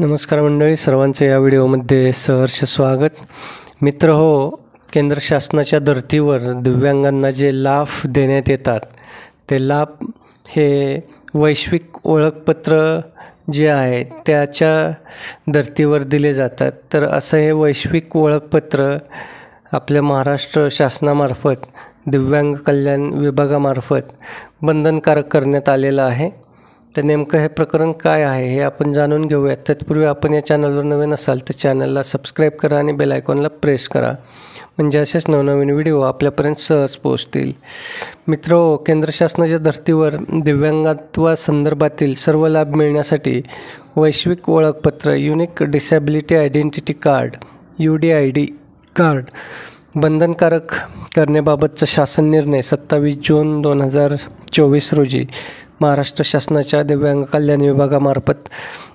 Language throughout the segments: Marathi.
नमस्कार मंडळी, सर्वांचं या व्हिडिओमध्ये सहर्ष स्वागत. मित्र हो, केंद्र शासनाच्या धर्तीवर दिव्यांगांना जे लाभ देण्यात येतात ते लाभ हे वैश्विक ओळखपत्र जे आहे त्याच्या धर्तीवर दिले जातात. तर असं हे वैश्विक ओळखपत्र आपल्या महाराष्ट्र शासनामार्फत दिव्यांग कल्याण विभागामार्फत बंधनकारक करण्यात आलेलं आहे. तर नेमकं हे प्रकरण काय आहे हे आपण जाणून घेऊयात. तत्पूर्वी आपण या चॅनलवर नवीन असाल तर चॅनलला सबस्क्राईब करा आणि बेल आयकॉनला प्रेस करा, म्हणजे असेच नवनवीन व्हिडिओ आपल्यापर्यंत सहज पोहोचतील. मित्रो, केंद्र शासनाच्या धर्तीवर दिव्यांगत्वासंदर्भातील सर्व लाभ मिळण्यासाठी वैश्विक ओळखपत्र unique disability identity card UDID card बंधनकारक करण्याबाबतचा शासन निर्णय 27 जून 2024 रोजी महाराष्ट्र शासनाच्या दिव्यांग कल्याण विभागामार्फत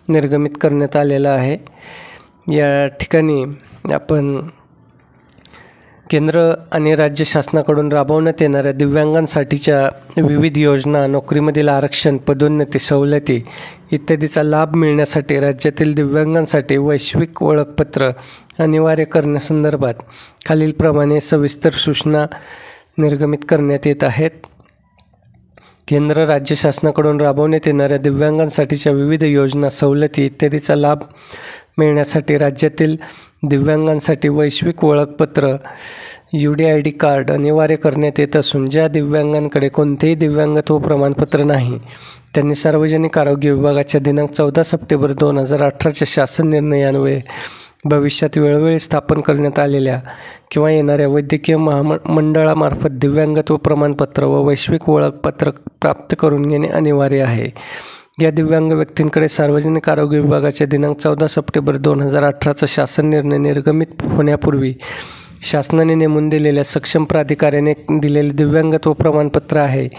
निर्गमित करण्यात आलेला आहे. या ठिकाणी आपण केंद्र आणि राज्य शासनाकडून राबवण्यात येणाऱ्या दिव्यांगांसाठीच्या विविध योजना, नोकरीमधील आरक्षण, पदोन्नती, सवलती इत्यादीचा लाभ मिळण्यासाठी राज्यातील दिव्यांगांसाठी वैश्विक ओळखपत्र अनिवार्य करण्यासंदर्भात खालीलप्रमाणे सविस्तर सूचना निर्गमित करण्यात येत आहेत. केंद्र राज्य शासनाकडून राबवण्यात येणाऱ्या दिव्यांगांसाठीच्या विविध योजना, सवलती इत्यादीचा लाभ मिळण्यासाठी राज्यातील दिव्यांगांसाठी वैश्विक ओळखपत्र UDID कार्ड अनिवार्य करण्यात येत असून ज्या दिव्यांगांकडे कोणतेही दिव्यांगत्व प्रमाणपत्र नाही त्यांनी सार्वजनिक आरोग्य विभागाच्या दिनांक 14 सप्टेंबर 2018च्या शासन निर्णयान्वये भविष्यात वेळोवेळी स्थापन करण्यात आलेल्या किंवा येणाऱ्या वैद्यकीय महामंडळामार्फत दिव्यांगत्व प्रमाणपत्र व वैश्विक ओळखपत्र प्राप्त करून घेणे अनिवार्य आहे. या दिव्यांग व्यक्तींकडे सार्वजनिक आरोग्य विभागाच्या दिनांक 14 सप्टेंबर 2018चा शासन निर्णय निर्गमित होण्यापूर्वी शासनाने नेमून दिलेल्या सक्षम प्राधिकाऱ्याने दिलेले दिव्यांगत्व प्रमाणपत्र आहे.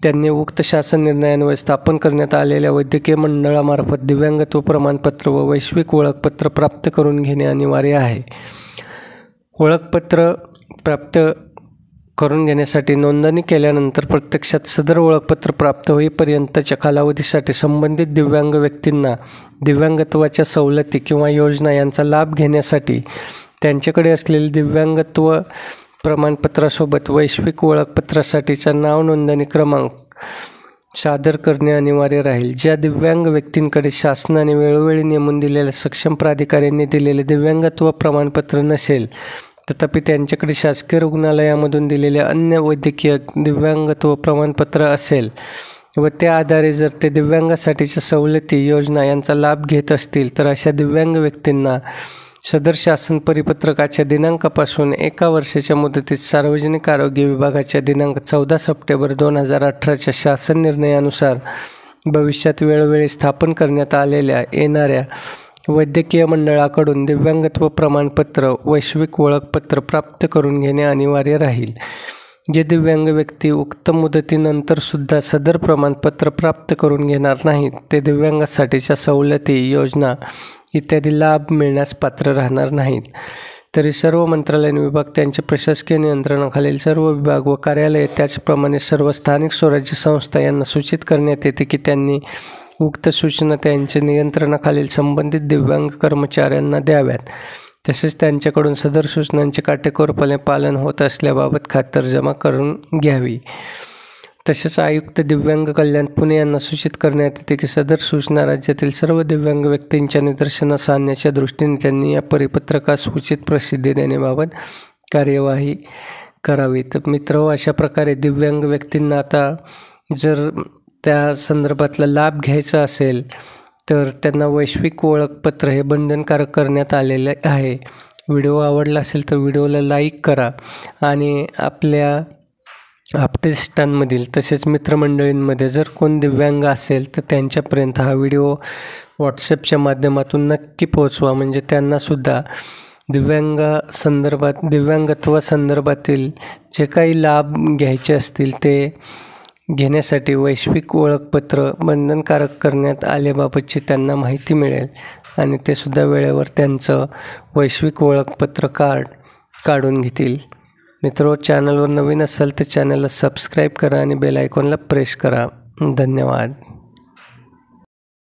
त्यांनी उक्त शासन निर्णयान्वये स्थापन करण्यात आलेल्या वैद्यकीय मंडळामार्फत दिव्यांगत्व प्रमाणपत्र व वैश्विक ओळखपत्र प्राप्त करून घेणे अनिवार्य आहे. ओळखपत्र प्राप्त करून घेण्यासाठी नोंदणी केल्यानंतर प्रत्यक्षात सदर ओळखपत्र प्राप्त होईपर्यंतच्या कालावधीसाठी संबंधित दिव्यांग व्यक्तींना दिव्यांगत्वाच्या सवलती किंवा योजना यांचा लाभ घेण्यासाठी त्यांच्याकडे असलेले दिव्यांगत्व प्रमाणपत्रासोबत वैश्विक ओळखपत्रासाठीचा नाव नोंदणी क्रमांक सादर करणे अनिवार्य राहील. ज्या दिव्यांग व्यक्तींकडे शासनाने वेळोवेळी नेमून दिलेल्या सक्षम प्राधिकाऱ्यांनी दिलेले दिव्यांगत्व प्रमाणपत्र नसेल तथापि त्यांच्याकडे शासकीय रुग्णालयामधून दिलेले अन्य वैद्यकीय दिव्यांगत्व प्रमाणपत्र असेल व त्या आधारे जर ते दिव्यांगासाठीच्या सवलती, योजना यांचा लाभ घेत असतील तर अशा दिव्यांग व्यक्तींना सदर शासन परिपत्रकाच्या दिनांकापासून 1 वर्षाच्या मुदतीत सार्वजनिक आरोग्य विभागाच्या दिनांक 14 सप्टेंबर 2018च्या शासन निर्णयानुसार भविष्यात वेळोवेळी स्थापन करण्यात आलेल्या येणाऱ्या वैद्यकीय मंडळाकडून दिव्यांगत्व प्रमाणपत्र, वैश्विक ओळखपत्र प्राप्त करून घेणे अनिवार्य राहील. जे दिव्यांग व्यक्ती उक्त मुदतीनंतरसुद्धा सदर प्रमाणपत्र प्राप्त करून घेणार नाहीत ते दिव्यांगासाठीच्या सवलती, योजना इत्यादी लाभ मिळण्यास पात्र राहणार नाहीत. तरी सर्व मंत्रालयीन विभाग, त्यांच्या प्रशासकीय नियंत्रणाखालील सर्व विभाग व कार्यालये, त्याचप्रमाणे सर्व स्थानिक स्वराज्य संस्था यांना सूचित करण्यात येते की त्यांनी उक्त सूचना त्यांच्या नियंत्रणाखालील संबंधित दिव्यांग कर्मचाऱ्यांना द्याव्यात. तसेच त्यांच्याकडून सदर सूचनांचे काटेकोरपणे पालन होत असल्याबाबत खातरजमा करून घ्यावी. तसेच आयुक्त दिव्यांग कल्याण पुणे यांना सूचित करण्यात येते की सदर सूचना राज्यातील सर्व दिव्यांग व्यक्तींच्या निदर्शनास आणण्याच्या दृष्टीने त्यांनी या परिपत्रकास उचित प्रसिद्धी देण्याबाबत कार्यवाही करावी. तर मित्र, अशा प्रकारे दिव्यांग व्यक्तींना आता जर त्या संदर्भातला लाभ घ्यायचा असेल तर त्यांना वैश्विक ओळखपत्र हे बंधनकारक करण्यात आलेले आहे. व्हिडिओ आवडला असेल तर व्हिडिओला लाईक करा आणि आपल्या आपटेस्टांमधील तसेच मित्रमंडळींमध्ये जर कोण दिव्यांग असेल तर त्यांच्यापर्यंत हा व्हिडिओ व्हॉट्सॲपच्या माध्यमातून नक्की पोहोचवा, म्हणजे त्यांनासुद्धा दिव्यांगत्वासंदर्भातील जे काही लाभ घ्यायचे असतील ते घेण्यासाठी वैश्विक ओळखपत्र बंधनकारक करण्यात आल्याबाबतची त्यांना माहिती मिळेल आणि ते सुद्धा वेळेवर त्यांचं वैश्विक ओळखपत्र कार्ड काढून घेतील. मित्रो, चॅनलवर नवीन असाल तर चॅनलला सबस्क्राईब करा आणि बेल आयकॉनला प्रेस करा. धन्यवाद.